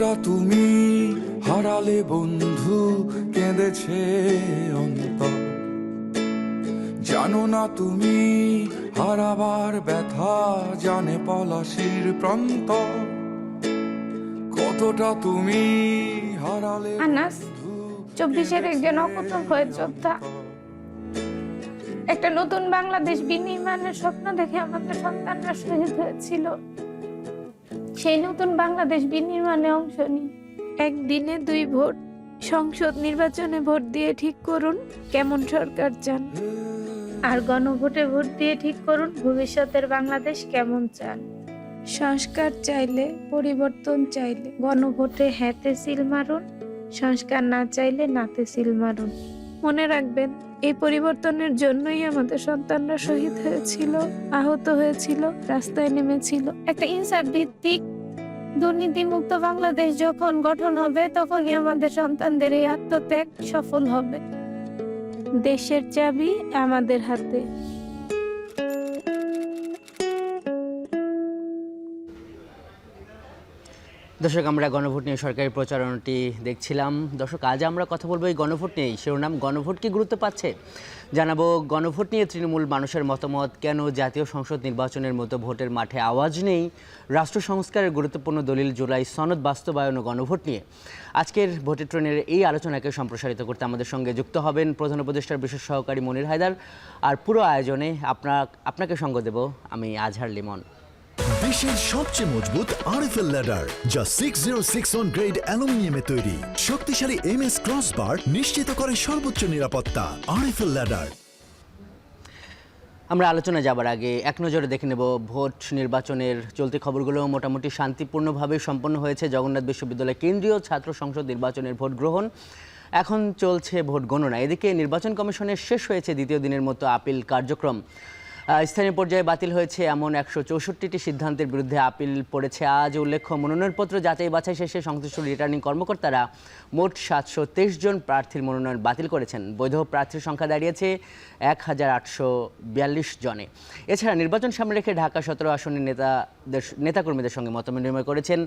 কতটা তুমি হারালে বন্ধু, কেঁদেছে অন্তর। জানো না তুমি হারাবার ব্যথা, জানে পলাশির প্রান্ত। কতটা তুমি হারালে আনাস 24-এর একজন অকুতোভয় যোদ্ধা। একটা নতুন বাংলাদেশ বিনির্মাণের স্বপ্ন দেখে আমাদের সন্তানরা শহীদ হয়েছিল। সেই নতুন বাংলাদেশ বিনির্মাণে অংশ নিই। একদিনে 2 ভোট, সংসদ নির্বাচনে ভোট দিয়ে ঠিক করুন কেমন সরকার চান, আর গণভোটে ভোট দিয়ে ঠিক করুন ভবিষ্যতের বাংলাদেশ কেমন চান। সংস্কার চাইলে, পরিবর্তন চাইলে গণভোটে হ্যাঁতে সিল মারুন, সংস্কার না চাইলে নাতে সিল মারুন। মনে রাখবেন, এই পরিবর্তনের জন্যই আমাদের সন্তানরা শহীদ হয়েছিল, আহত হয়েছিল, রাস্তায় নেমেছিল। একটা ইনসাফ ভিত্তিক দুর্নীতিমুক্ত বাংলাদেশ যখন গঠন হবে, তখনই আমাদের সন্তানদের এই আত্মত্যাগ সফল হবে। দেশের চাবি আমাদের হাতে। দর্শক, আমরা গণভোট নিয়ে সরকারি প্রচারণাটি দেখছিলাম। দর্শক, আজ আমরা কথা বলবো এই গণভোট নিয়েই। শিরোনাম, গণভোট কি গুরুত্ব পাচ্ছে? জানাবো গণভোট নিয়ে তৃণমূল, মানুষের মতামত, কেন জাতীয় সংসদ নির্বাচনের মতো ভোটের মাঠে আওয়াজ নেই, রাষ্ট্র সংস্কারের গুরুত্বপূর্ণ দলিল জুলাই সনদ বাস্তবায়ন ও গণভোট নিয়ে। আজকের ভোটের ট্রেনের এই আলোচনাকে সম্প্রসারিত করতে আমাদের সঙ্গে যুক্ত হবেন প্রধান উপদেষ্টার বিশেষ সহকারী মনির হায়দার। আর পুরো আয়োজনে আপনাকে সঙ্গ দেব আমি আজহার লিমন। দেশের সবচেয়ে মজবুত আরএফএল ল্যাডার, যা 6061 গ্রেড অ্যালুমিনিয়ামে তৈরি। শক্তিশালী এমএস ক্রসবার নিশ্চিত করে সর্বোচ্চ নিরাপত্তা। RFL ladder. আমরা আলোচনায় যাবার আগে এক নজরে দেখে নেব ভোট নির্বাচনের চলতি খবরগুলো। মোটামুটি শান্তিপূর্ণভাবে সম্পন্ন হয়েছে জগন্নাথ বিশ্ববিদ্যালয় কেন্দ্রীয় ছাত্র সংসদ নির্বাচনের ভোট গ্রহণ। এখন চলছে ভোট গণনা। এদিকে নির্বাচন কমিশনের শেষ হয়েছে দ্বিতীয় দিনের মতো আপিল কার্যক্রম। স্থানীয় পর্যায়ে বাতিল হয়েছে এমন 164টি সিদ্ধান্তের বিরুদ্ধে আপিল পড়েছে আজ। উল্লেখ্য, মনোনয়নপত্র যাচাই বাছাই শেষে সংশ্লিষ্ট রিটার্নিং কর্মকর্তারা মোট 723 জন প্রার্থীর মনোনয়ন বাতিল করেছেন। বৈধ প্রার্থীর সংখ্যা দাঁড়িয়েছে 1842 জনে। এছাড়া নির্বাচন সামনে রেখে ঢাকা 17 আসনের নেতাকর্মীদের সঙ্গে মত বিনিময় করেছেন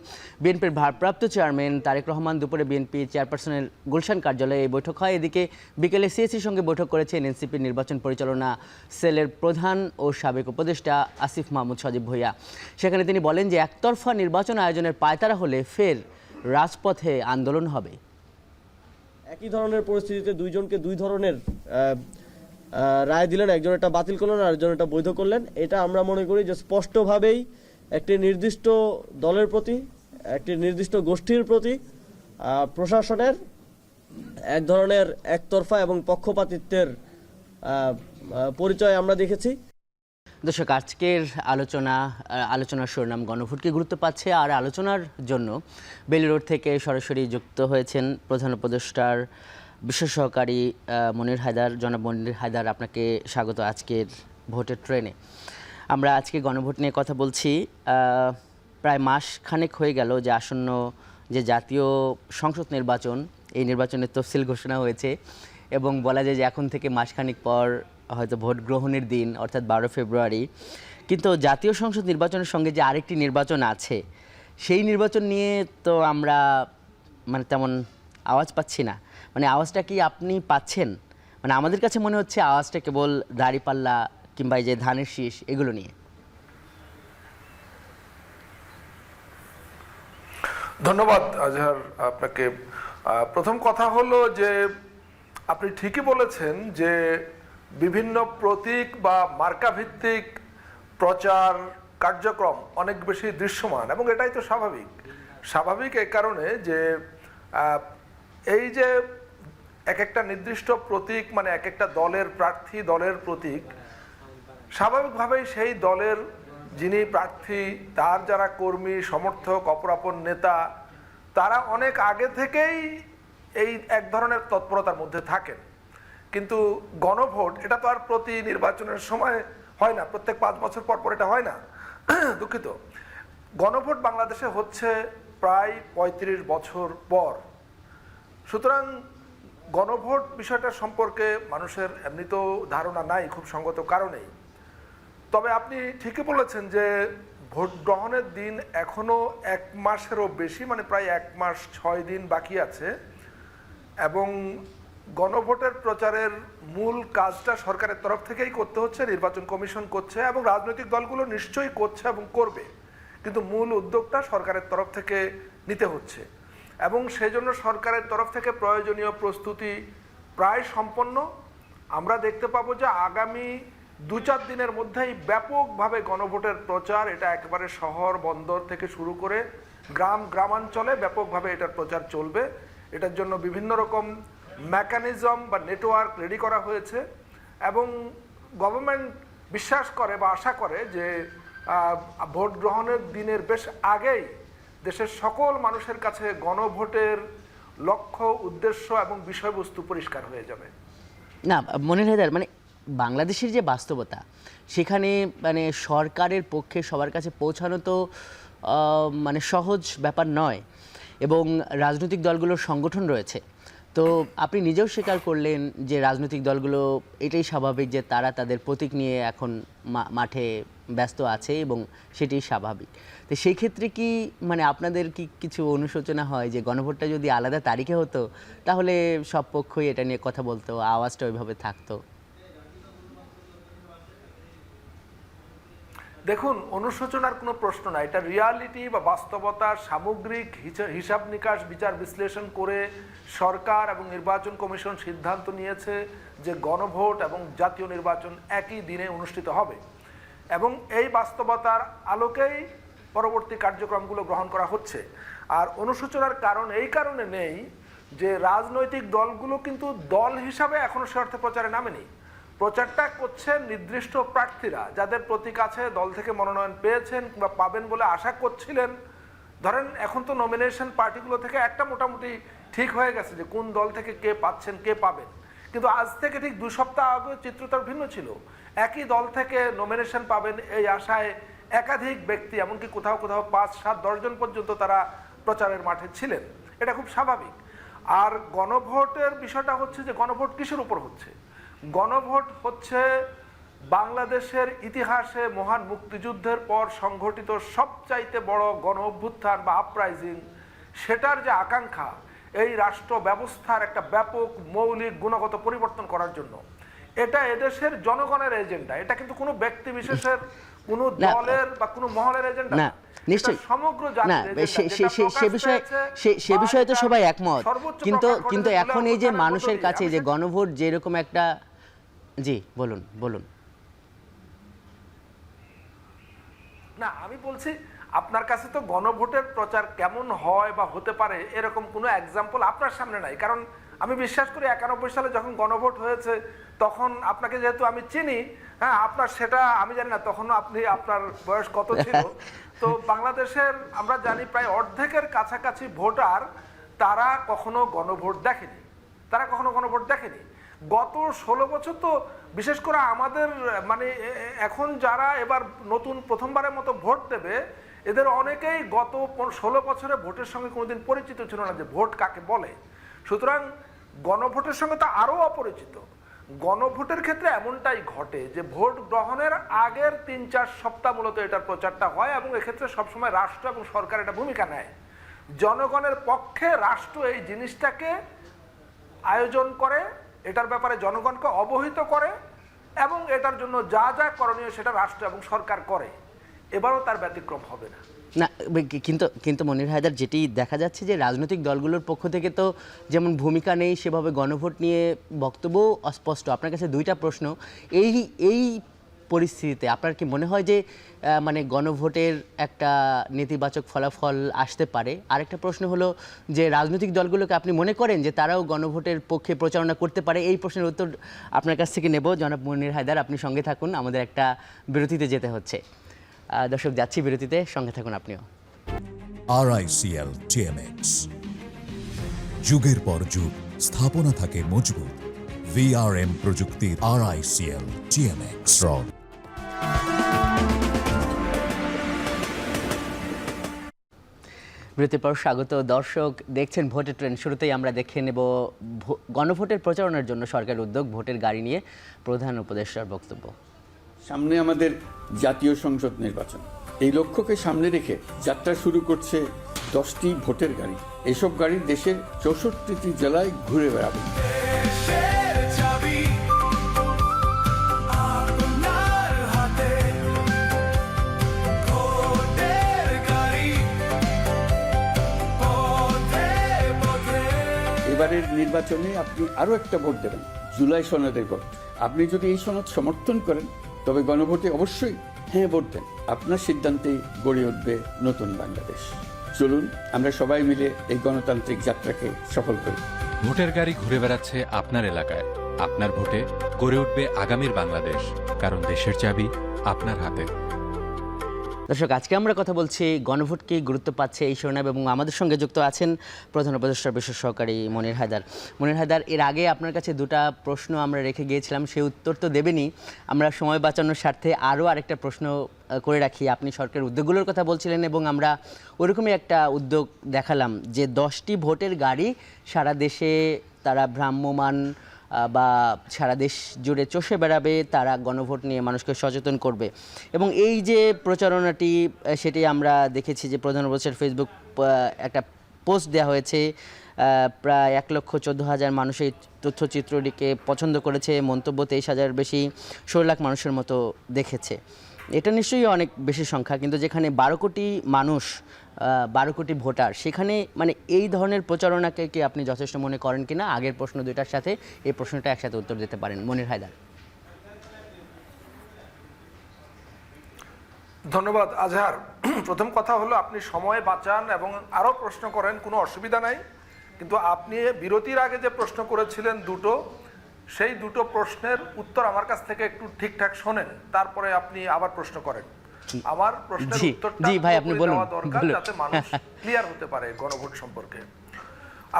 বিএনপির ভারপ্রাপ্ত চেয়ারম্যান তারেক রহমান। দুপুরে বিএনপি চেয়ারপারসনের গুলশান কার্যালয়ে এই বৈঠক হয়। এদিকে বিকেলে সিএসির সঙ্গে বৈঠক করেছেন এনসিপির নির্বাচন পরিচালনা সেলের প্রধান ও সাবেক উপদেষ্টা আসিফ মাহমুদ সজীব ভূঁইয়া। সেখানে তিনি বলেন যে একতরফা নির্বাচন আয়োজনের পায়তারা হলে ফের রাজপথে আন্দোলন হবে। একই ধরনের পরিস্থিতিতে দুইজনকে দুই ধরনের রায় দিলেন, একজন এটা বাতিল করলেন আর একজন এটা বৈধ করলেন। এটা আমরা মনে করি যে স্পষ্টভাবেই একটি নির্দিষ্ট দলের প্রতি, একটি নির্দিষ্ট গোষ্ঠীর প্রতি প্রশাসনের এক ধরনের একতরফা এবং পক্ষপাতিত্বের পরিচয় আমরা দেখেছি। দর্শক, আজকের আলোচনার শিরোনাম গণভোট কি গুরুত্ব পাচ্ছে। আর আলোচনার জন্য বেলি রোড থেকে সরাসরি যুক্ত হয়েছেন প্রধান উপদেষ্টার বিশেষ সহকারী মনির হায়দার। জনাব মনির হায়দার, আপনাকে স্বাগত আজকের ভোটের ট্রেনে। আমরা আজকে গণভোট নিয়ে কথা বলছি। প্রায় মাস খানেক হয়ে গেল যে আসন্ন যে জাতীয় সংসদ নির্বাচন, এই নির্বাচনের তফসিল ঘোষণা হয়েছে এবং বলা যায় যে এখন থেকে মাসখানেক পর হয়তো ভোট গ্রহণের দিন, অর্থাৎ 12 ফেব্রুয়ারি। কিন্তু জাতীয় সংসদ নির্বাচনের সঙ্গে যে আরেকটি নির্বাচন আছে, সেই নির্বাচন নিয়ে তো আমরা তেমন আওয়াজ পাচ্ছি না। আওয়াজটা কি আপনি পাচ্ছেন? আমাদের কাছে মনে হচ্ছে আওয়াজটা কেবল দাঁড়িপাল্লা কিংবা এই যে ধানের শীষ, এগুলো নিয়ে। ধন্যবাদ আজহার আপনাকে। প্রথম কথা হলো যে আপনি ঠিকই বলেছেন যে বিভিন্ন প্রতীক বা মার্কা ভিত্তিক প্রচার কার্যক্রম অনেক বেশি দৃশ্যমান এবং এটাই তো স্বাভাবিক এই কারণে যে এই যে এক একটা নির্দিষ্ট প্রতীক, এক একটা দলের প্রার্থী, দলের প্রতীক, স্বাভাবিকভাবেই সেই দলের যিনি প্রার্থী, তার যারা কর্মী, সমর্থক, অপরাপর নেতা, তারা অনেক আগে থেকেই এই এক ধরনের তৎপরতার মধ্যে থাকেন। কিন্তু গণভোট এটা তো আর প্রতি নির্বাচনের সময় হয় না, প্রত্যেক 5 বছর পর পর এটা হয় না। দুঃখিত, গণভোট বাংলাদেশে হচ্ছে প্রায় 35 বছর পর। সুতরাং গণভোট বিষয়টা সম্পর্কে মানুষের এমনিতেও ধারণা নাই খুব সঙ্গত কারণেই। তবে আপনি ঠিকই বলেছেন যে ভোট গ্রহণের দিন এখনো 1 মাসেরও বেশি, মানে প্রায় 1 মাস 6 দিন বাকি আছে, এবং গণভোটের প্রচারের মূল কাজটা সরকারের তরফ থেকেই করতে হচ্ছে, নির্বাচন কমিশন করছে এবং রাজনৈতিক দলগুলো নিশ্চয়ই করছে এবং করবে, কিন্তু মূল উদ্যোগটা সরকারের তরফ থেকে নিতে হচ্ছে এবং সেজন্য সরকারের তরফ থেকে প্রয়োজনীয় প্রস্তুতি প্রায় সম্পন্ন। আমরা দেখতে পাবো যে আগামী 2-4 দিনের মধ্যেই ব্যাপকভাবে গণভোটের প্রচার, এটা একেবারে শহর বন্দর থেকে শুরু করে গ্রামাঞ্চলে ব্যাপকভাবে এটার প্রচার চলবে। এটার জন্য বিভিন্ন রকম মেকানিজম বা নেটওয়ার্ক রেডি করা হয়েছে এবং গভর্নমেন্ট বিশ্বাস করে বা আশা করে যে ভোট গ্রহণের দিনের বেশ আগেই দেশের সকল মানুষের কাছে গণভোটের লক্ষ্য, উদ্দেশ্য এবং বিষয়বস্তু পরিষ্কার হয়ে যাবে। না মনির হায়দার, মানে বাংলাদেশের যে বাস্তবতা, সেখানে মানে সরকারের পক্ষে সবার কাছে পৌঁছানো তো মানে সহজ ব্যাপার নয়, এবং রাজনৈতিক দলগুলোর সংগঠন রয়েছে। তো আপনি নিজেও স্বীকার করলেন যে রাজনৈতিক দলগুলো, এটাই স্বাভাবিক যে তারা তাদের প্রতীক নিয়ে এখন মাঠে ব্যস্ত আছে এবং সেটাই স্বাভাবিক। তো সেই ক্ষেত্রে কি মানে আপনাদের কি কিছু অনুশোচনা হয় যে গণভোটটা যদি আলাদা তারিখে হতো তাহলে সব পক্ষই এটা নিয়ে কথা বলতো, আওয়াজটা ওইভাবে থাকতো? দেখুন, অনুশোচনার কোনো প্রশ্ন নাই। এটা রিয়ালিটি বা বাস্তবতার সামগ্রিক হিসাব নিকাশ, বিচার বিশ্লেষণ করে সরকার এবং নির্বাচন কমিশন সিদ্ধান্ত নিয়েছে যে গণভোট এবং জাতীয় নির্বাচন একই দিনে অনুষ্ঠিত হবে এবং এই বাস্তবতার আলোকেই পরবর্তী কার্যক্রমগুলো গ্রহণ করা হচ্ছে। আর অনুশোচনার কারণ এই কারণে নেই যে রাজনৈতিক দলগুলো কিন্তু দল হিসাবে এখনো সে অর্থে প্রচারে নামেনি। প্রচারটা করছে নির্দিষ্ট প্রার্থীরা, যাদের প্রতীক আছে, দল থেকে মনোনয়ন পেয়েছেন কিংবা পাবেন বলে আশা করছিলেন। ধরেন এখন তো নমিনেশন পার্টিগুলো থেকে একটা মোটামুটি ঠিক হয়ে গেছে যে কোন দল থেকে কে পাচ্ছেন, কে পাবেন, কিন্তু আজ থেকে ঠিক 2 সপ্তাহ আগে চিত্রটা ভিন্ন ছিল। একই দল থেকে নমিনেশন পাবেন এই আশায় একাধিক ব্যক্তি, এমনকি কোথাও কোথাও 5, 7, 10 জন পর্যন্ত তারা প্রচারের মাঠে ছিলেন। এটা খুব স্বাভাবিক। আর গণভোটের বিষয়টা হচ্ছে যে গণভোট কিসের উপর হচ্ছে? গণভোট হচ্ছে বাংলাদেশের ইতিহাসে মহান মুক্তিযুদ্ধের পর সংঘটিত সবচাইতে বড় গণ অভ্যুত্থান বা আপরাইজিং, সেটার যে আকাঙ্ক্ষা, এই রাষ্ট্র ব্যবস্থার একটা ব্যাপক মৌলিক গুণগত পরিবর্তন করার জন্য। এটা এদেশের জনগণের এজেন্ডা, এটা কিন্তু কোনো ব্যক্তি বিশেষের, কোনো দলের বা কোনো মহলের এজেন্ডা না, নিশ্চয়ই সমগ্র জাতির সে বিষয়ে তো সবাই একমত, কিন্তু এখন এই যে মানুষের কাছে যে গণভোট যেরকম একটা, জি বলুন। না, আমি বলছি আপনার কাছে তো গণভোটের প্রচার কেমন হয় বা হতে পারে এরকম কোনো এক্সাম্পল আপনার সামনে নাই। কারণ আমি বিশ্বাস করি 91 সালে যখন গণভোট হয়েছে তখন আপনাকে যেহেতু আমি চিনি, হ্যাঁ, আপনার সেটা আমি জানি না তখন আপনার বয়স কত ছিল। তো বাংলাদেশের আমরা জানি প্রায় অর্ধেকের কাছাকাছি ভোটার তারা কখনো গণভোট দেখেনি, গত 16 বছর তো বিশেষ করে আমাদের মানে এখন যারা এবার নতুন প্রথমবারের মতো ভোট দেবে, এদের অনেকেই গত 16 বছরে ভোটের সঙ্গে কোনোদিন পরিচিত ছিল না যে ভোট কাকে বলে। সুতরাং গণভোটের সঙ্গে তো আরও অপরিচিত। গণভোটের ক্ষেত্রে এমনটাই ঘটে যে ভোট গ্রহণের আগের 3-4 সপ্তাহ মূলত এটার প্রচারটা হয় এবং এক্ষেত্রে সবসময় রাষ্ট্র এবং সরকার এটা ভূমিকা নেয়। জনগণের পক্ষে রাষ্ট্র এই জিনিসটাকে আয়োজন করে, এটার ব্যাপারে জনগণকে অবহিত করে এবং এটার জন্য যা যা করণীয় সেটা রাষ্ট্র এবং সরকার করে। এবারও তার ব্যতিক্রম হবে না। কিন্তু মনির হায়দার, যেটি দেখা যাচ্ছে যে রাজনৈতিক দলগুলোর পক্ষ থেকে তো যেমন ভূমিকা নেই, সেভাবে গণভোট নিয়ে বক্তব্য অস্পষ্ট। আপনার কাছে 2টা প্রশ্ন। এই পরিস্থিতিতে আপনার কি মনে হয় যে মানে গণভোটের একটা নেতিবাচক ফলাফল আসতে পারে? আরেকটা প্রশ্ন হলো যে রাজনৈতিক দলগুলোকে আপনি মনে করেন যে তারাও গণভোটের পক্ষে প্রচারণা করতে পারে? এই প্রশ্নের উত্তর আপনার কাছ থেকে নেব। জনাব মনির হায়দার, আপনি সঙ্গে থাকুন, আমাদের একটা বিরতিতে যেতে হচ্ছে। দর্শক, যাচ্ছি বিরতিতে, সঙ্গে থাকুন আপনিও। RICL TMX, যুগের পর যুগ স্থাপনা থাকে মজবুত। VRM প্রযুক্তির RICL TMX রড। বিরতির পর স্বাগত। দর্শক দেখছেন ভোটের ট্রেন্ড। শুরুতেই আমরা দেখে নেব গণভোটের প্রচারণার জন্য সরকারের উদ্যোগ, ভোটের গাড়ি নিয়ে প্রধান উপদেষ্টার বক্তব্য। সামনে আমাদের জাতীয় সংসদ নির্বাচন। এই লক্ষ্যকে সামনে রেখে যাত্রা শুরু করছে 10টি ভোটের গাড়ি। এসব গাড়ি দেশের 64টি জেলায় ঘুরে বেড়াবে। এবারের নির্বাচনে আপনি আরো একটা ভোট দেবেন, জুলাই সনদের ভোট। আপনি যদি এই সনদ সমর্থন করেন তবে গণভোটে অবশ্যই হ্যাঁ ভোট দেন। আপনার সিদ্ধান্তে গড়ে উঠবে নতুন বাংলাদেশ। চলুন আমরা সবাই মিলে এই গণতান্ত্রিক যাত্রাকে সফল করি। ভোটের গাড়ি ঘুরে বেড়াচ্ছে আপনার এলাকায়। আপনার ভোটে গড়ে উঠবে আগামীর বাংলাদেশ, কারণ দেশের চাবি আপনার হাতে। দর্শক, আজকে আমরা কথা বলছি গণভোট কি গুরুত্ব পাচ্ছে এই শিরোনাম, এবং আমাদের সঙ্গে যুক্ত আছেন প্রধান উপদেষ্টার বিশেষ সহকারী মনির হায়দার। মনির হায়দার, এর আগে আপনার কাছে দুটা প্রশ্ন আমরা রেখে গিয়েছিলাম, সেই উত্তর তো দেবেনই, আমরা সময় বাঁচানোর স্বার্থে আরও আরেকটা প্রশ্ন করে রাখি। আপনি সরকারের উদ্যোগগুলোর কথা বলছিলেন এবং আমরা ওরকমই একটা উদ্যোগ দেখালাম যে 10টি ভোটের গাড়ি সারা দেশে তারা ভ্রাম্যমাণ বা সারা দেশ জুড়ে চষে বেড়াবে, তারা গণভোট নিয়ে মানুষকে সচেতন করবে। এবং এই যে প্রচারণাটি, সেটি আমরা দেখেছি যে প্রধান উপদেষ্টার ফেসবুক একটা পোস্ট দেওয়া হয়েছে, প্রায় 1,14,000 মানুষ এই তথ্যচিত্রটিকে পছন্দ করেছে, মন্তব্য 23,000 বেশি, 16 লাখ মানুষের মতো দেখেছে। এটা নিশ্চয়ই অনেক বেশি সংখ্যা, কিন্তু যেখানে 12 কোটি মানুষ, 12 কোটি ভোটার, সেখানে মানে এই ধরনের প্রচারণাকে কি আপনি যথেষ্ট মনে করেন কিনা? আগের প্রশ্ন দুইটার সাথে এই প্রশ্নটা একসাথে উত্তর দিতে পারেন। মনির হায়দার। ধন্যবাদ আজহার। প্রথম কথা হলো, আপনি সময় বাঁচান এবং আরও প্রশ্ন করেন, কোনো অসুবিধা নাই, কিন্তু আপনি বিরতির আগে যে প্রশ্ন করেছিলেন দুটো, সেই দুটো প্রশ্নের উত্তর আমার কাছ থেকে একটু ঠিকঠাক শোনেন, তারপরে আপনি আবার প্রশ্ন করেন। আমার প্রশ্নের উত্তরটা দেওয়া দরকার যাতে মানুষ ক্লিয়ার হতে পারে গণভোট সম্পর্কে।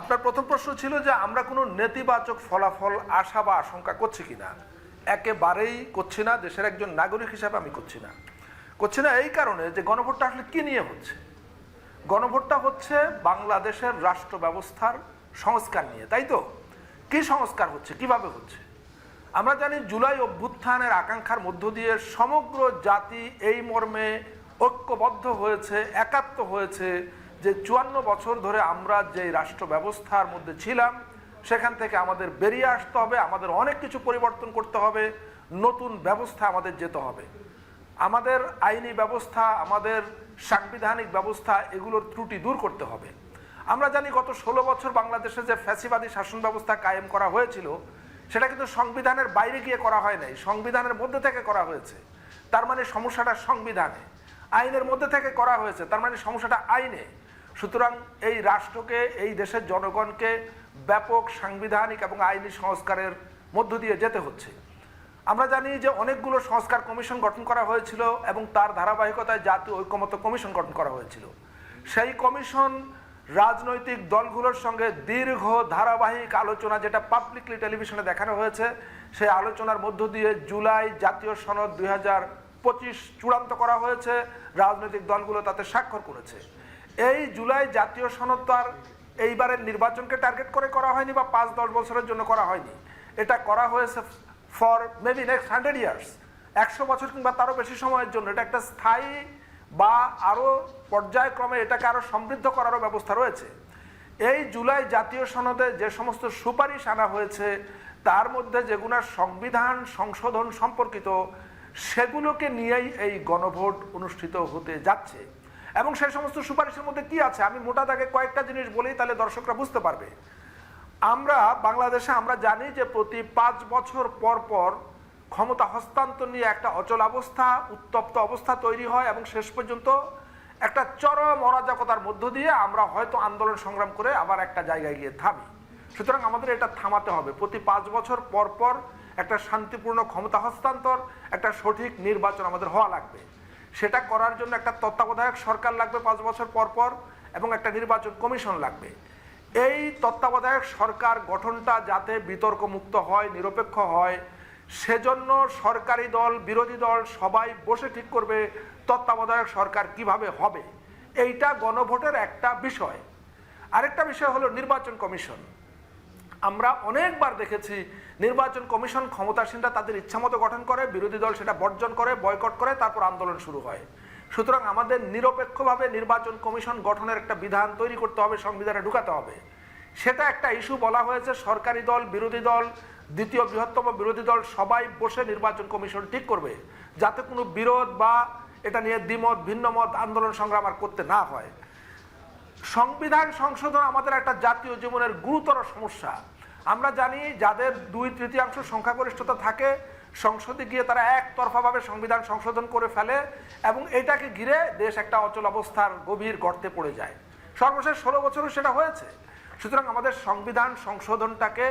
আপনার প্রথম প্রশ্ন ছিল যে আমরা কোনো নেতিবাচক ফলাফল আশা বা আশঙ্কা করছি কিনা। একেবারেই করছি না, দেশের একজন নাগরিক হিসাবে আমি করছি না। এই কারণে যে গণভোটটা আসলে কি নিয়ে হচ্ছে। গণভোটটা হচ্ছে বাংলাদেশের রাষ্ট্র ব্যবস্থার সংস্কার নিয়ে, তাই তো? কি সংস্কার হচ্ছে, কিভাবে হচ্ছে? আমরা জানি জুলাই অভ্যুত্থানের আকাঙ্ক্ষার মধ্য দিয়ে সমগ্র জাতি এই মর্মে ঐক্যবদ্ধ হয়েছে, একাত্ম হয়েছে যে 54 বছর ধরে আমরা যে রাষ্ট্র ব্যবস্থার মধ্যে ছিলাম সেখান থেকে আমাদের বেরিয়ে আসতে হবে, আমাদের অনেক কিছু পরিবর্তন করতে হবে, নতুন ব্যবস্থা আমাদের যেতে হবে। আমাদের আইনি ব্যবস্থা, আমাদের সাংবিধানিক ব্যবস্থা, এগুলোর ত্রুটি দূর করতে হবে। আমরা জানি গত 16 বছর বাংলাদেশে যে ফ্যাসিবাদী শাসন ব্যবস্থা কায়েম করা হয়েছিল সেটা কিন্তু সংবিধানের বাইরে গিয়ে করা হয় নাই, সংবিধানের মধ্যে থেকে করা হয়েছে। তার মানে সমস্যাটা সংবিধানে। আইনের মধ্যে থেকে করা হয়েছে, তার মানে সমস্যাটা আইনে। সুতরাং এই রাষ্ট্রকে, এই দেশের জনগণকে ব্যাপক সাংবিধানিক এবং আইনি সংস্কারের মধ্য দিয়ে যেতে হচ্ছে। আমরা জানি যে অনেকগুলো সংস্কার কমিশন গঠন করা হয়েছিল এবং তার ধারাবাহিকতায় জাতীয় ঐকমত্য কমিশন গঠন করা হয়েছিল। সেই কমিশন রাজনৈতিক দলগুলোর সঙ্গে দীর্ঘ ধারাবাহিক আলোচনা, যেটা পাবলিকলি টেলিভিশনে দেখানো হয়েছে, সেই আলোচনার মধ্য দিয়ে জুলাই জাতীয় সনদ 2025 চূড়ান্ত করা হয়েছে। রাজনৈতিক দলগুলো তাতে স্বাক্ষর করেছে। এই জুলাই জাতীয় সনদ তো আর এইবারের নির্বাচনকে টার্গেট করে করা হয়নি বা 5-10 বছরের জন্য করা হয়নি। এটা করা হয়েছে ফর মেবি নেক্সট 100 ইয়ার্স, 100 বছর কিংবা তারও বেশি সময়ের জন্য। এটা একটা স্থায়ী বা আরও পর্যায়ক্রমে এটাকে আরও সমৃদ্ধ করারও ব্যবস্থা রয়েছে। এই জুলাই জাতীয় সনদে যে সমস্ত সুপারিশ আনা হয়েছে তার মধ্যে যেগুলো সংবিধান সংশোধন সম্পর্কিত, সেগুলোকে নিয়েই এই গণভোট অনুষ্ঠিত হতে যাচ্ছে। এবং সেই সমস্ত সুপারিশের মধ্যে কি আছে আমি মোটা দাগে কয়েকটা জিনিস বলি, তাহলে দর্শকরা বুঝতে পারবে। আমরা বাংলাদেশে আমরা জানি যে প্রতি 5 বছর পর পর ক্ষমতা হস্তান্তর নিয়ে একটা অচলাবস্থা, উত্তপ্ত অবস্থা তৈরি হয় এবং শেষ পর্যন্ত একটা চরম অরাজকতার মধ্য দিয়ে আমরা হয়তো আন্দোলন সংগ্রাম করে আবার একটা জায়গায় গিয়ে থামি। সুতরাং আমাদের এটা থামাতে হবে। প্রতি 5 বছর পর পর একটা শান্তিপূর্ণ ক্ষমতা হস্তান্তর, একটা সঠিক নির্বাচন আমাদের হওয়া লাগবে। সেটা করার জন্য একটা তত্ত্বাবধায়ক সরকার লাগবে 5 বছর পর পর, এবং একটা নির্বাচন কমিশন লাগবে। এই তত্ত্বাবধায়ক সরকার গঠনটা যাতে বিতর্ক মুক্ত হয়, নিরপেক্ষ হয়, সেজন্য সরকারি দল, বিরোধী দল সবাই বসে ঠিক করবে তত্ত্বাবধায়ক সরকার কিভাবে হবে। এইটা গণভোটের একটা বিষয়। আরেকটা বিষয় হলো নির্বাচন কমিশন। আমরা অনেকবার দেখেছি নির্বাচন কমিশন ক্ষমতাসীনরা তাদের ইচ্ছামতো গঠন করে, বিরোধী দল সেটা বর্জন করে, বয়কট করে, তারপর আন্দোলন শুরু হয়। সুতরাং আমাদের নিরপেক্ষভাবে নির্বাচন কমিশন গঠনের একটা বিধান তৈরি করতে হবে, সংবিধানে ঢুকাতে হবে। সেটা একটা ইস্যু বলা হয়েছে, সরকারি দল, বিরোধী দল, দ্বিতীয় বৃহত্তম বিরোধী দল সবাই বসে নির্বাচন কমিশন ঠিক করবে, যাতে কোনো বিরোধ বা এটা নিয়ে দ্বিমত, ভিন্ন মত, আন্দোলন সংগ্রাম আর করতে না হয়। সংবিধান সংশোধন আমাদের একটা জাতীয় জীবনের গুরুতর সমস্যা। আমরা জানি যাদের 2/3 সংখ্যাগরিষ্ঠতা থাকে, সংসদে গিয়ে তারা একতরফাভাবে সংবিধান সংশোধন করে ফেলে এবং এটাকে ঘিরে দেশ একটা অচল অবস্থার গভীর গর্তে পড়ে যায়। সর্বশেষ 16 বছরও সেটা হয়েছে। সুতরাং আমাদের সংবিধান সংশোধনটাকে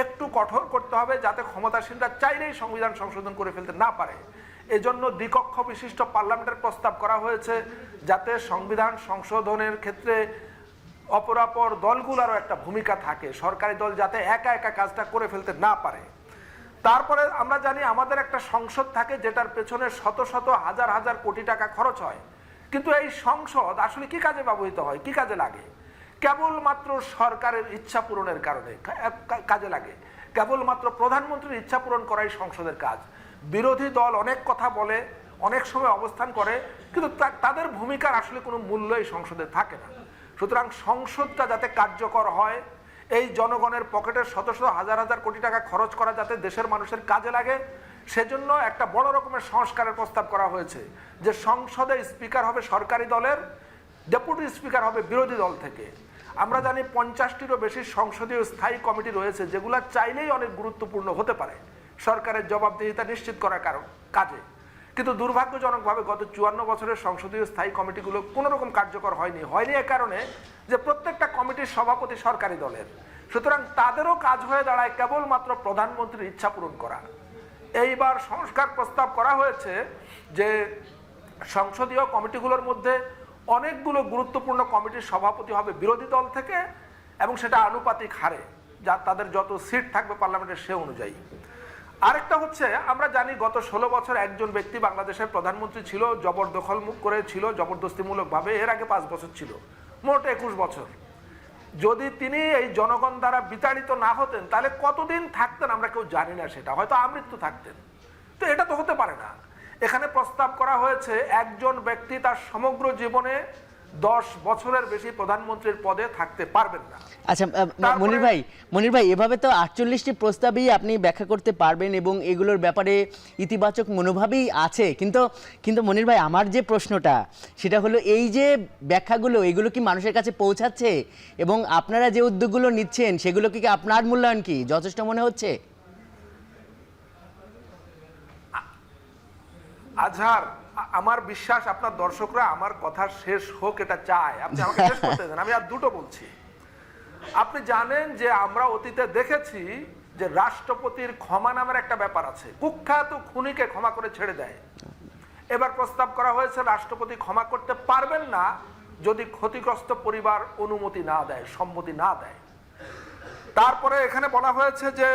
একটু কঠোর করতে হবে, যাতে ক্ষমতাসীনরা চাইলেই সংবিধান সংশোধন করে ফেলতে না পারে। এজন্য দ্বিকক্ষ বিশিষ্ট পার্লামেন্টের প্রস্তাব করা হয়েছে, যাতে সংবিধান সংশোধনের ক্ষেত্রে অপরাপর দলগুলোরও একটা ভূমিকা থাকে, সরকারি দল যাতে একা একা কাজটা করে ফেলতে না পারে। তারপরে আমরা জানি আমাদের একটা সংসদ থাকে, যেটার পেছনে শত শত হাজার হাজার কোটি টাকা খরচ হয়, কিন্তু এই সংসদ আসলে কি কাজে ব্যবহৃত হয়, কি কাজে লাগে? কেবলমাত্র সরকারের ইচ্ছা পূরণের কারণে কাজে লাগে। কেবলমাত্র প্রধানমন্ত্রীর ইচ্ছা পূরণ করাই সংসদের কাজ। বিরোধী দল অনেক কথা বলে, অনেক সময় অবস্থান করে, কিন্তু তাদের ভূমিকার আসলে কোনো মূল্য এই সংসদে থাকে না। সুতরাং সংসদটা যাতে কার্যকর হয়, এই জনগণের পকেটের শত শত হাজার হাজার কোটি টাকা খরচ করা যাতে দেশের মানুষের কাজে লাগে, সেজন্য একটা বড় রকমের সংস্কারের প্রস্তাব করা হয়েছে, যে সংসদে স্পিকার হবে সরকারি দলের, ডেপুটি স্পিকার হবে বিরোধী দল থেকে। আমরা জানি 50টিরও বেশি সংসদীয় স্থায়ী কমিটি রয়েছে, যেগুলো চাইলেই অনেক গুরুত্বপূর্ণ হতে পারে সরকারের জবাবদিহিতা নিশ্চিত করার কাজে, কিন্তু দুর্ভাগ্যজনকভাবে গত 54 বছরের সংসদীয় স্থায়ী কমিটিগুলো কোনো রকম কার্যকর হয়নি এ কারণে যে প্রত্যেকটা কমিটির সভাপতি সরকারি দলের। সুতরাং তাদেরও কাজ হয়ে দাঁড়ায় কেবলমাত্র প্রধানমন্ত্রীর ইচ্ছা পূরণ করা। এইবার সংস্কার প্রস্তাব করা হয়েছে যে সংসদীয় কমিটিগুলোর মধ্যে অনেকগুলো গুরুত্বপূর্ণ কমিটির সভাপতি হবে বিরোধী দল থেকে, এবং সেটা আনুপাতিক হারে, যা তাদের যত সিট থাকবে পার্লামেন্টের সে অনুযায়ী। আরেকটা হচ্ছে, আমরা জানি গত 16 বছর একজন ব্যক্তি বাংলাদেশের প্রধানমন্ত্রী ছিল, জবরদখল করে ছিল জবরদস্তিমূলকভাবে। এর আগে 5 বছর ছিল, মোট 21 বছর। যদি তিনি এই জনগণ দ্বারা বিতাড়িত না হতেন, তাহলে কতদিন থাকতেন আমরা কেউ জানি না, সেটা হয়তো আমৃত্যু থাকতেন। তো এটা তো হতে পারে না। এখানে প্রস্তাব করা হয়েছে একজন ব্যক্তি তার সমগ্র জীবনে 10 বছরের বেশি প্রধানমন্ত্রীর পদে থাকতে পারবেন না। আচ্ছা মনির ভাই এভাবে তো 48টি প্রস্তাবই আপনি ব্যাখ্যা করতে পারবেন এবং এগুলোর ব্যাপারে ইতিবাচক মনোভাবই আছে, কিন্তু মনির ভাই আমার যে প্রশ্নটা সেটা হলো, এই যে ব্যাখ্যাগুলো এগুলো কি মানুষের কাছে পৌঁছাচ্ছে, এবং আপনারা যে উদ্যোগগুলো নিচ্ছেন সেগুলো কি আপনার মূল্যায়ন কি যথেষ্ট মনে হচ্ছে? আজহার, আমার বিশ্বাস আপনার দর্শকরা আমার কথা শেষ হোক এটা চায়। আপনি আমাকে শেষ করতে দেন, আমি আর দুটো বলছি। আপনি জানেন যে আমরা অতীতে দেখেছি যে রাষ্ট্রপতির ক্ষমা নামের একটা ব্যাপার আছে, কুখ্যাত খুনিকে ক্ষমা করে ছেড়ে দেয়। এবার প্রস্তাব করা হয়েছে রাষ্ট্রপতি ক্ষমা করতে পারবেন না যদি ক্ষতিগ্রস্ত পরিবার অনুমতি না দেয়, সম্মতি না দেয়। তারপরে এখানে বলা হয়েছে যে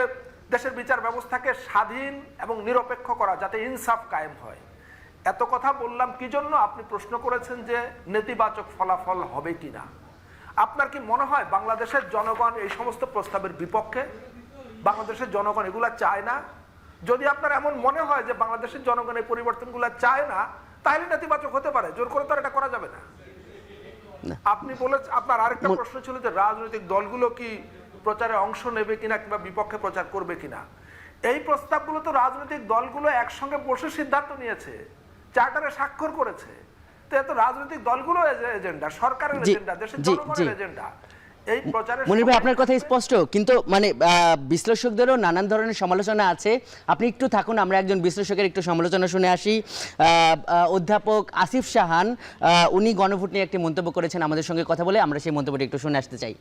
দেশের বিচার ব্যবস্থাকে স্বাধীন এবং নিরপেক্ষ করা, যাতে ইনসাফ কায়েম হয়। এত কথা বললাম কি জন্য? আপনি প্রশ্ন করেছেন যে নেতিবাচক ফলাফল হবে কিনা। আপনার কি মনে হয় বাংলাদেশের জনগণ এই সমস্ত প্রস্তাবের বিপক্ষে? বাংলাদেশের জনগণ এগুলা চায় না? যদি আপনার এমন মনে হয় যে বাংলাদেশের জনগণ এই পরিবর্তনগুলো চায় না, তাহলে নেতিবাচক হতে পারে, জোর করে তো এটা করা যাবে না। আপনি বলেছেন, আপনার আরেকটা প্রশ্ন ছিল যে রাজনৈতিক দলগুলো কি প্রচারে অংশ নেবে কিনা কিংবা বিপক্ষে প্রচার করবে কিনা। এই প্রস্তাবগুলো তো রাজনৈতিক দলগুলো একসঙ্গে বসে সিদ্ধান্ত নিয়েছে, চার্টারে স্বাক্ষর করেছে। তো এত রাজনৈতিক দলগুলো এজেন্ডা, সরকারের এজেন্ডা, দেশের জনগণের এজেন্ডা। এই প্রচারে মনির ভাই আপনার কথা স্পষ্ট, কিন্তু বিশ্লেষকদেরও নানান ধরনের সমালোচনা আছে। আপনি একটু থাকুন, আমরা একজন বিশ্লেষকের একটু সমালোচনা শুনে আসি। অধ্যাপক আসিফ সাহান উনি গণভোট নিয়ে একটি মন্তব্য করেছেন, আমাদের সঙ্গে কথা বলে আমরা সেই মন্তব্যটি একটু শুনে আসতে চাই।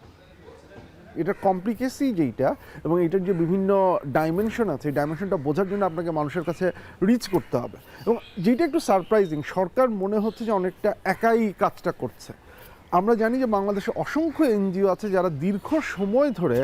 এটার কমপ্লিকেসি যেইটা এবং এটার যে বিভিন্ন ডাইমেনশন আছে, এই ডাইমেনশনটা বোঝার জন্য আপনাকে মানুষের কাছে রিচ করতে হবে। এবং যেটা একটু সারপ্রাইজিং, সরকার মনে হচ্ছে যে অনেকটা একাই কাজটা করছে। আমরা জানি যে বাংলাদেশে অসংখ্য এনজিও আছে যারা দীর্ঘ সময় ধরে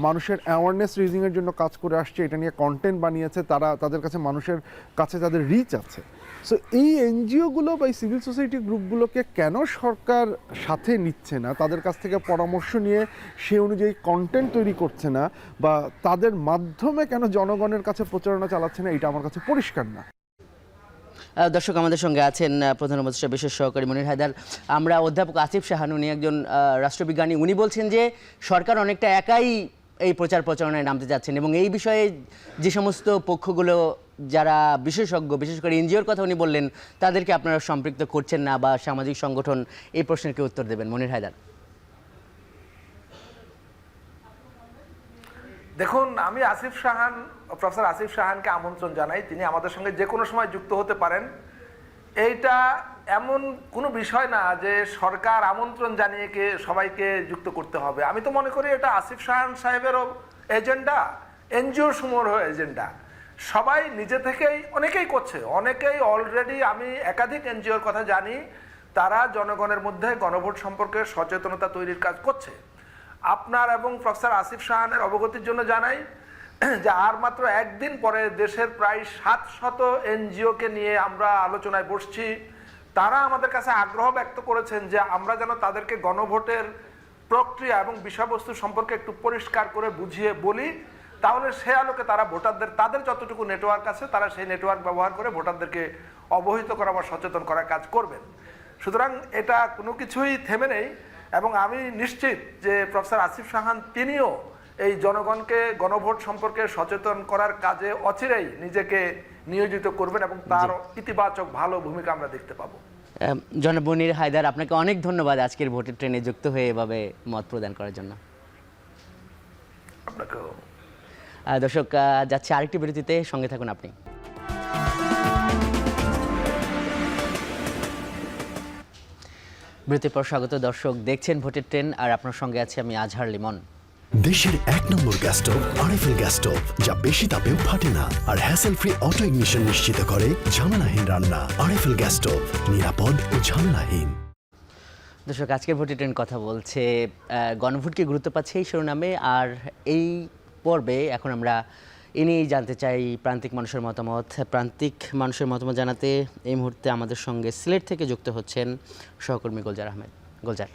মানুষের অ্যাওয়ারনেস রেজিংয়ের জন্য কাজ করে আসছে, এটা নিয়ে কন্টেন্ট বানিয়েছে, তাদের কাছে মানুষের কাছে তাদের রিচ আছে। সো এই এনজিওগুলো বা এই সিভিল সোসাইটি গ্রুপগুলোকে কেন সরকার সাথে নিচ্ছে না, তাদের কাছ থেকে পরামর্শ নিয়ে সে অনুযায়ী কন্টেন্ট তৈরি করছে না, বা তাদের মাধ্যমে কেন জনগণের কাছে প্রচারণা চালাচ্ছে না, এটা আমার কাছে পরিষ্কার না। দর্শক, আমাদের সঙ্গে আছেন প্রধান উপদেষ্টা বিশেষ সহকারী মনির হায়দার। আমরা অধ্যাপক আসিফ শাহান, উনি একজন রাষ্ট্রবিজ্ঞানী, উনি বলছেন যে সরকার অনেকটা একাই এই প্রচার প্রচারণায় নামতে যাচ্ছেন এবং এই বিষয়ে যে সমস্ত পক্ষগুলো যারা বিশেষজ্ঞ, বিশেষ করে এনজিওর কথা উনি বললেন, তাদেরকে আপনারা সম্পৃক্ত করছেন না বা সামাজিক সংগঠন, এই প্রশ্নের কি উত্তর দেবেন মনির হায়দার? দেখুন, আমি প্রফেসর আসিফ শাহানকে আমন্ত্রণ জানাই, তিনি আমাদের সঙ্গে যে কোনো সময় যুক্ত হতে পারেন। এইটা এমন কোনো বিষয় না যে সরকার আমন্ত্রণ জানিয়ে সবাইকে যুক্ত করতে হবে। আমি তো মনে করি এটা আসিফ শাহান সাহেবেরও এজেন্ডা, এনজিও সমূহেরও এজেন্ডা। সবাই নিজে থেকেই অনেকেই করছে, অনেকেই অলরেডি, আমি একাধিক এনজিওর কথা জানি, তারা জনগণের মধ্যে গণভোট সম্পর্কে সচেতনতা তৈরির কাজ করছে। আপনার এবং প্রফেসর আসিফ শাহানের অবগতির জন্য জানাই যে আর মাত্র একদিন পরে দেশের প্রায় 700 এনজিওকে নিয়ে আমরা আলোচনায় বসছি। তারা আমাদের কাছে আগ্রহ ব্যক্ত করেছেন যে আমরা যেন তাদেরকে গণভোটের প্রক্রিয়া এবং বিষয়বস্তু সম্পর্কে একটু পরিষ্কার করে বুঝিয়ে বলি, তাহলে সে আলোকে তারা ভোটারদের, তাদের যতটুকু নেটওয়ার্ক আছে, তারা সেই নেটওয়ার্ক ব্যবহার করে ভোটারদেরকে অবহিত করা বা সচেতন করার কাজ করবেন। সুতরাং এটা কোনো কিছুই থেমে নেই এবং আমি নিশ্চিত যে প্রফেসর আসিফ শাহান তিনিও এই জনগণকে গণভোট সম্পর্কে সচেতন করার কাজে অচিরেই নিজেকে নিয়োজিত করবেন এবং তার ইতিবাচক ভালো ভূমিকা আমরা দেখতে পাবো। জনাব মনির হায়দার, আপনাকে অনেক ধন্যবাদ আজকের ভোটের ট্রেনে যুক্ত হয়ে এভাবে মত প্রদান করার জন্য। আপনাকেও। দর্শক, যাচ্ছে আরেকটি বিরতিতে, সঙ্গে থাকুন আপনি। বিরতির পর স্বাগত দর্শক, দেখছেন ভোটের ট্রেন আর আপনার সঙ্গে আছে আমি আজহার লিমন। দেশের 1 নম্বর gas stove RFL gas stove, যা বেশি তাপেও ফাটে না আর হ্যাসেল ফ্রি অটো ইগনিশন নিশ্চিত করে ঝামেলাহীন রান্না। আরএফএল গ্যাস স্টোভ, নিরাপদ ও ঝামেলাহীন। দর্শক, আজকের ভোটের ট্রেন কথা বলছে গণভোটকে গুরুত্ব পাচ্ছে এই শিরোনামে। আর এই পর্বে এখন আমরা নিয়েই জানতে চাই প্রান্তিক মানুষের মতামত। প্রান্তিক মানুষের মতামত জানাতে এই মুহূর্তে আমাদের সঙ্গে সিলেট থেকে যুক্ত হচ্ছেন সহকর্মী গুলজার আহমেদ। গুলজার।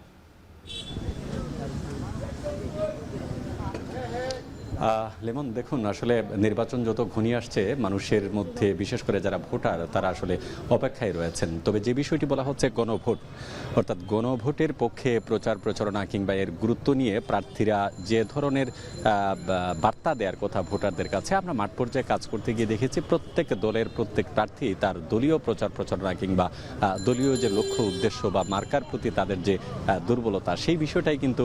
লেমন, দেখুন, আসলে নির্বাচন যত ঘনিয়ে আসছে মানুষের মধ্যে, বিশেষ করে যারা ভোটার, তারা আসলে অপেক্ষায় রয়েছেন। তবে যে বিষয়টি বলা হচ্ছে গণভোট, অর্থাৎ গণভোটের পক্ষে প্রচার প্রচারণা কিংবা এর গুরুত্ব নিয়ে প্রার্থীরা যে ধরনের বার্তা দেওয়ার কথা ভোটারদের কাছে, আমরা মাঠ পর্যায়ে কাজ করতে গিয়ে দেখেছি প্রত্যেক দলের প্রত্যেক প্রার্থী তার দলীয় প্রচার প্রচারণা কিংবা দলীয় যে লক্ষ্য উদ্দেশ্য বা মার্কার প্রতি তাদের যে দুর্বলতা, সেই বিষয়টাই কিন্তু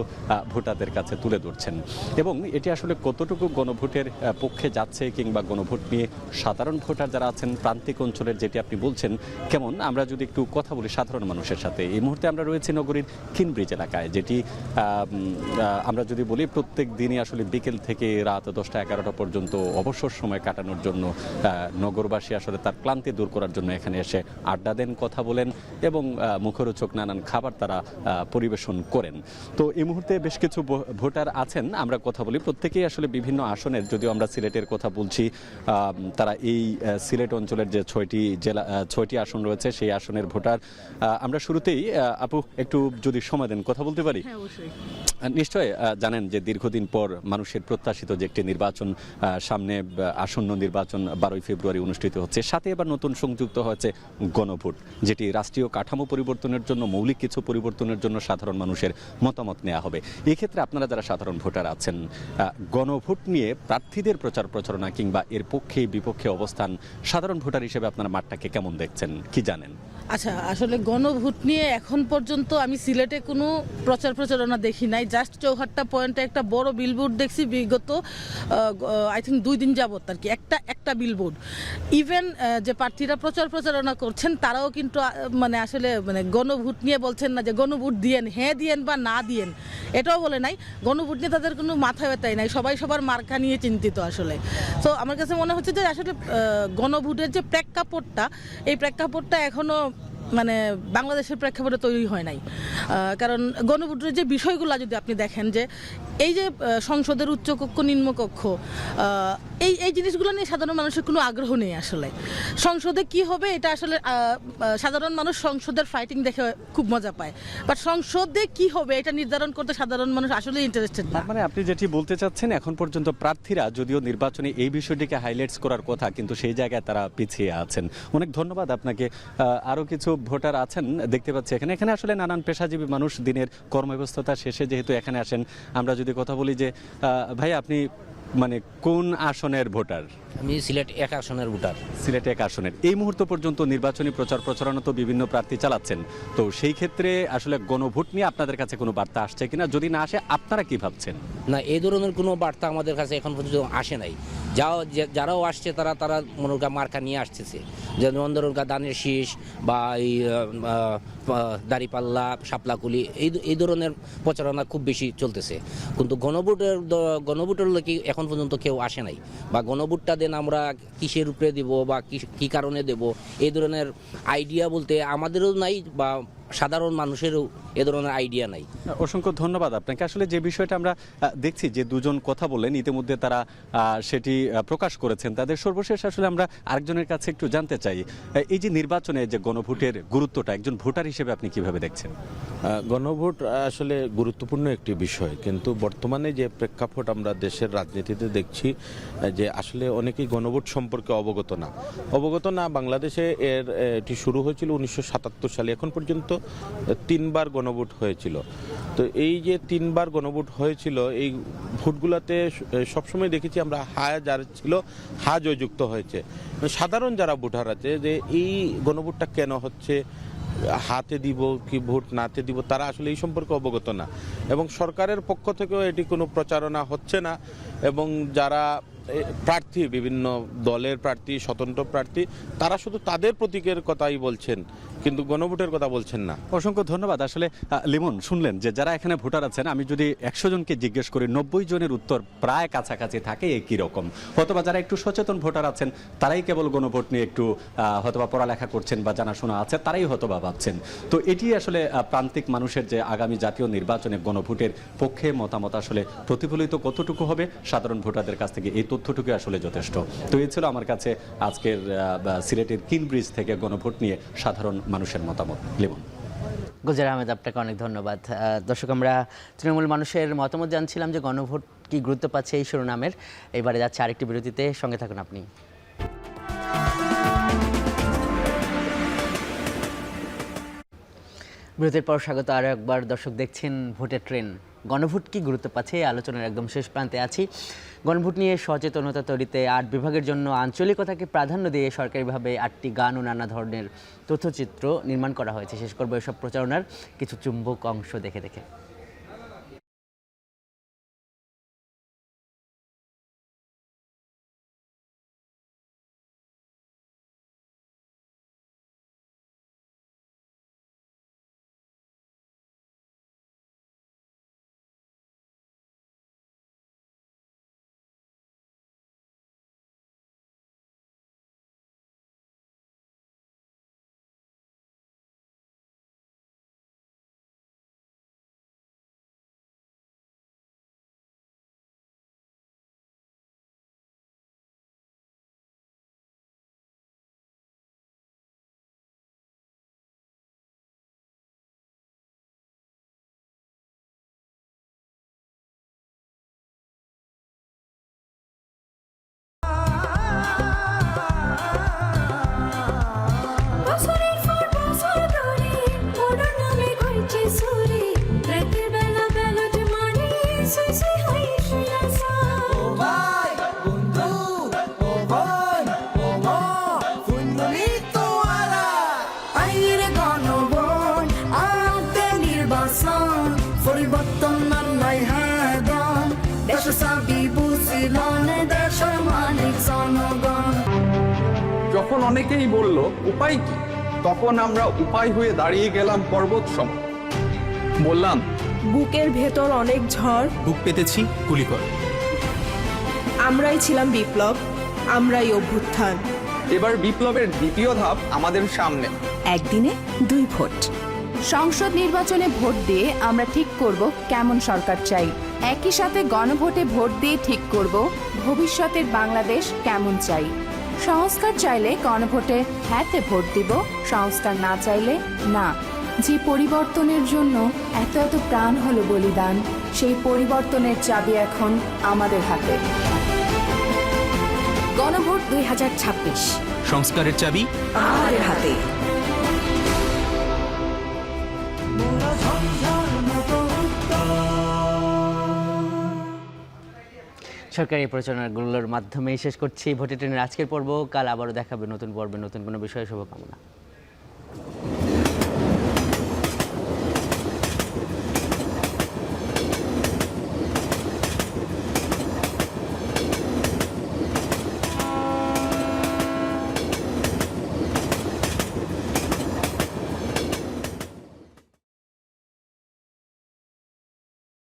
ভোটারদের কাছে তুলে ধরছেন। এবং এটি আসলে কতটুকু গণভোটের পক্ষে যাচ্ছে কিংবা গণভোট নিয়ে সাধারণ ভোটার যারা আছেন প্রান্তিক অঞ্চলের, যেটি আপনি বলছেন, কেমন, আমরা যদি একটু কথা বলি সাধারণ মানুষের সাথে। এই মুহূর্তে আমরা রয়েছি নগরীর কিনব্রিজ এলাকায়, যেটি আমরা যদি বলি প্রত্যেক দিনই আসলে বিকেল থেকে রাত 10টা-11টা পর্যন্ত অবসর সময় কাটানোর জন্য নগরবাসী আসলে তার ক্লান্তি দূর করার জন্য এখানে এসে আড্ডা দেন, কথা বলেন এবং মুখরোচক নানান খাবার তারা পরিবেশন করেন। তো এই মুহূর্তে বেশ কিছু ভোটার আছেন, আমরা কথা বলি। প্রত্যেকেই আসলে বিভিন্ন আসনের, যদিও আমরা সিলেটের কথা বলছি, তারা এই সিলেট অঞ্চলের যে 6টি আসন রয়েছে সেই আসনের ভোটার। আমরা শুরুতেই আপু একটু যদি সময় দেন কথা বলতে পারি। নিশ্চয় জানেন যে দীর্ঘদিন পর মানুষের প্রত্যাশিত যে একটি নির্বাচন, সামনে আসন্ন নির্বাচন 12ই ফেব্রুয়ারি অনুষ্ঠিত হচ্ছে, সাথে এবার নতুন সংযুক্ত হয়েছে গণভোট, যেটি রাষ্ট্রীয় কাঠামো পরিবর্তনের জন্য, মৌলিক কিছু পরিবর্তনের জন্য সাধারণ মানুষের মতামত নেওয়া হবে। এই ক্ষেত্রে আপনারা যারা সাধারণ ভোটার আছেন, গণভোট নিয়ে প্রার্থীদের প্রচার প্রচারণা কিংবা এর পক্ষে বিপক্ষে অবস্থান, সাধারণ ভোটার হিসেবে আপনারা মাঠটাকে কেমন দেখছেন, কি জানেন? আচ্ছা, আসলে গণভোট নিয়ে এখন পর্যন্ত আমি সিলেটে কোনো প্রচার প্রচারণা দেখি নাই। জাস্ট চৌহাট্টা পয়েন্টে একটা বড় বিলবোর্ড দেখছি বিগত আই থিঙ্ক 2 দিন যাবত আর কি, একটা বিলবোর্ড। ইভেন যে প্রার্থীরা প্রচার প্রচারণা করছেন তারাও কিন্তু আসলে গণভোট নিয়ে বলছেন না যে গণভোট দিয়েন, হ্যাঁ দিয়েন বা না দিয়েন, এটাও বলে নাই। গণভোট নিয়ে তাদের কোনো মাথা ব্যথাই নাই, সবাই সবার মার্কা নিয়ে চিন্তিত আসলে। তো আমার কাছে মনে হচ্ছে যে আসলে গণভোটের যে প্রেক্ষাপটটা, এই প্রেক্ষাপটটা এখনো বাংলাদেশের প্রেক্ষাপটে তৈরি হয় নাই। কারণ গণভোটের যে বিষয়গুলো যদি আপনি দেখেন, যে এই যে সংসদের উচ্চকক্ষ নিম্নকক্ষ, এই জিনিসগুলো নিয়ে সাধারণ মানুষের কোনো আগ্রহ নেই আসলে। সংসদে কি হবে এটা আসলে সাধারণ মানুষ সংসদের ফাইটিং দেখে খুব মজা পায়, বাট সংসদে কি হবে এটা নির্ধারণ করতে সাধারণ মানুষ আসলে ইন্টারেস্টেড না। মানে আপনি যেটি বলতে চাচ্ছেন, এখন পর্যন্ত প্রার্থীরা যদিও নির্বাচনে এই বিষয়টিকে হাইলাইটস করার কথা, কিন্তু সেই জায়গায় তারা পিছিয়ে আছেন। অনেক ধন্যবাদ আপনাকে। আরও কিছু ভোটার আছেন দেখতে পাচ্ছি এখানে আসলে নানান পেশাজীবী মানুষ দিনের কর্মব্যস্ততা শেষে যেহেতু এখানে আসেন, আমরা যদি কথা বলি যে ভাই আপনি মানে কোন আসনের ভোটার? আমি সিলেট 1 আসনের ভোটার। সিলেট 1 আসনের এই মুহূর্ত পর্যন্ত নির্বাচনী প্রচারণা তো বিভিন্ন প্রার্থী চালাচ্ছেন, তো সেই ক্ষেত্রে আসলে গণভোট নিয়ে আপনাদের কাছে কোনো বার্তা আসছে কিনা? যদি না আসে আপনারা কি ভাবছেন? না, এই ধরনের কোনো বার্তা আমাদের কাছে এখন পর্যন্ত আসে নাই। যারাও আসছে তারা মনে মার্কা নিয়ে আসতেছে, যেমন ধরুন দানের শীষ বা এই দাড়িপাল্লা, শাপলাকুলি, এই ধরনের প্রচারণা খুব বেশি চলতেছে। কিন্তু গণভোটের লোকে এখন পর্যন্ত কেউ আসে নাই, বা গণভোটটা দেন আমরা কিসের উপরে দেব বা কি কারণে দেব এই ধরনের আইডিয়া বলতে আমাদেরও নাই, বা সাধারণ মানুষেরও এ ধরনের আইডিয়া নাই। অসংখ্য ধন্যবাদ আপনাকে। আসলে যে বিষয়টা আমরা দেখছি যে দুজন কথা বললেন, ইতিমধ্যে তারা সেটি প্রকাশ করেছেন। তাদের সর্বশেষ আসলে আমরা আরেকজনের কাছে একটু জানতে চাই, এই যে নির্বাচনে যে গণভোটের গুরুত্বটা একজন ভোটার হিসেবে আপনি কিভাবে দেখছেন? গণভোট আসলে গুরুত্বপূর্ণ একটি বিষয়, কিন্তু বর্তমানে যে প্রেক্ষাপট আমরা দেশের রাজনীতিতে দেখছি যে আসলে অনেকেই গণভোট সম্পর্কে অবগত না। বাংলাদেশে এটি শুরু হয়েছিল 1977 সালে, এখন পর্যন্ত 3 বার গণভোট হয়েছিল। তো এই যে 3 বার গণভোট হয়েছিল, এই ভোটগুলোতে সবসময় দেখেছি আমরা যারা ছিল জয়যুক্ত হয়েছে। সাধারণ যারা ভোটার আছে যে এই গণভোটটা কেন হচ্ছে, হাতে দিব কি ভোট নাতে দিব, তারা আসলে এই সম্পর্কে অবগত না, এবং সরকারের পক্ষ থেকেও এটি কোনো প্রচারণা হচ্ছে না। এবং যারা প্রার্থী, বিভিন্ন দলের প্রার্থী, স্বতন্ত্র প্রার্থী, তারা শুধু তাদের প্রতীকের কথাই বলছেন, কিন্তু গণভোটের কথা বলছেন না। অসংখ্য ধন্যবাদ। আসলে লিমন, শুনলেন যে যারা এখানে ভোটার আছেন, আমি যদি 100 জনকে জিজ্ঞেস করি 90 জনের উত্তর প্রায় কাছাকাছি থাকে একই রকম। হয়তোবা যারা একটু সচেতন ভোটার আছেন তারাই কেবল গণভোট নিয়ে একটু হয়তোবা পড়ালেখা করছেন বা জানাশোনা আছে, তারাই হয়তোবা ভাবছেন। তো এটি আসলে প্রান্তিক মানুষের যে আগামী জাতীয় নির্বাচনে গণভোটের পক্ষে মতামত আসলে প্রতিফলিত কতটুকু হবে সাধারণ ভোটারদের কাছ থেকে, এই তথ্যটুকু আসলে যথেষ্ট। তো এই ছিল আমার কাছে আজকের সিলেটের কিনব্রিজ থেকে গণভোট নিয়ে সাধারণ মানুষের মতামত। লিমন। গুলজার আহমেদ, আপনাকে অনেক ধন্যবাদ। দর্শক, আমরা তৃণমূল মানুষের মতামত জানছিলাম যে গণভোট কি গুরুত্ব পাচ্ছে এই শিরোনামের। এবারে যাচ্ছে আরেকটি বিরতিতে, সঙ্গে থাকুন আপনি। বিরতির পর স্বাগত আরও একবার। দর্শক, দেখছেন ভোটের ট্রেন। গণভোট কি গুরুত্ব পাচ্ছে এই আলোচনার একদম শেষ প্রান্তে আছি। গণভোট নিয়ে সচেতনতা তৈরিতে 8 বিভাগের জন্য আঞ্চলিকতাকে প্রাধান্য দিয়ে সরকারিভাবে 8টি গান ও নানা ধরনের তথ্যচিত্র নির্মাণ করা হয়েছে। শেষ করবো এসব প্রচারণার কিছু চুম্বক অংশ দেখে দেখে। যখন অনেকেই বলল উপায় কি, তখন আমরা উপায় হয়ে দাঁড়িয়ে গেলাম পর্বত সম। বললাম বুকের ভেতর অনেক ঝড়, বুক পেতেছি গুলি কর। আমরাই ছিলাম বিপ্লব, আমরাই অভ্যুত্থান। এবার বিপ্লবের দ্বিতীয় ধাপ আমাদের সামনে। একদিনে 2 ভোট। সংসদ নির্বাচনে ভোট দিয়ে আমরা ঠিক করব কেমন সরকার চাই। একই সাথে গণভোটে ভোট দিয়ে ঠিক করব ভবিষ্যতের বাংলাদেশ কেমন চাই। সংস্কার চাইলে গণভোটে হ্যাঁতে ভোট দিব, সংস্কার না চাইলে না। যে পরিবর্তনের জন্য এত এত প্রাণ হলো বলিদান, সেই পরিবর্তনের চাবি এখন আমাদের হাতে। গণভোট 2026, সংস্কারের চাবি আমাদের হাতে। সরকারি প্রচারণাগুলোর মাধ্যমেই শেষ করছি ভোটে ট্রেনের আজকের পর্ব। কাল আবারও দেখাবে নতুন পর্বে নতুন কোনো বিষয়ে। শুভকামনা।